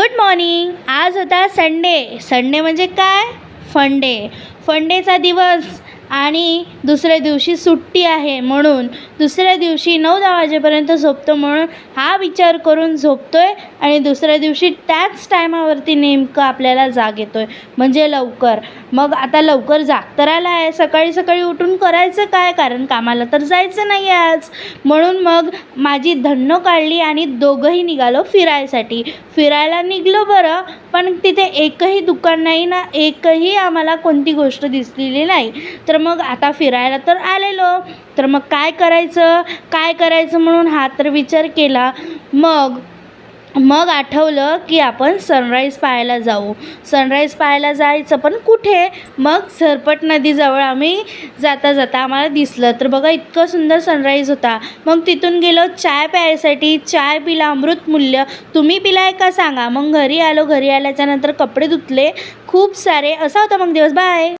Good morning. आज होता Sunday. Sunday म्हणजे काय? फंडे. फंडेचा दिवस आणि दुसऱ्या दिवशी सुट्टी आहे, म्हणून दुसऱ्या दिवशी 9-10 वाजेपर्यंत झोपतो, म्हणून हा विचार करून झोपतो आहे आणि दुसऱ्या दिवशी त्याच टायमावरती नेमकं आपल्याला जाग येतो आहे, म्हणजे लवकर. मग आता लवकर जाग तर आला आहे, सकाळी सकाळी उठून करायचं काय? कारण कामाला तर जायचं नाही आज. म्हणून मग माझी धन्नो काढली आणि दोघंही निघालो फिरायसाठी. फिरायला निघलो बरं, पण तिथे एकही दुकान नाही ना, एकही आम्हाला कोणती गोष्ट दिसलेली नाही. तर मग आता फिरायला तर आलेलो, तर मग काय करायचं म्हणून हा तर विचार केला. मग आठवलं की आपण सनराईज पाहायला जाऊ. सनराईज पाहायला जायचं, पण कुठे? मग सरपट नदीजवळ आम्ही जाता जाता आम्हाला दिसलं. तर बघा, इतकं सुंदर सनराईज होता. मग तिथून गेलो चाय प्यायसाठी. चाय पिला, अमृतमूल्य. तुम्ही पिलाय का सांगा. मग घरी आलो. घरी आल्याच्यानंतर कपडे धुतले खूप सारे. असा होता मग दिवस. बाय.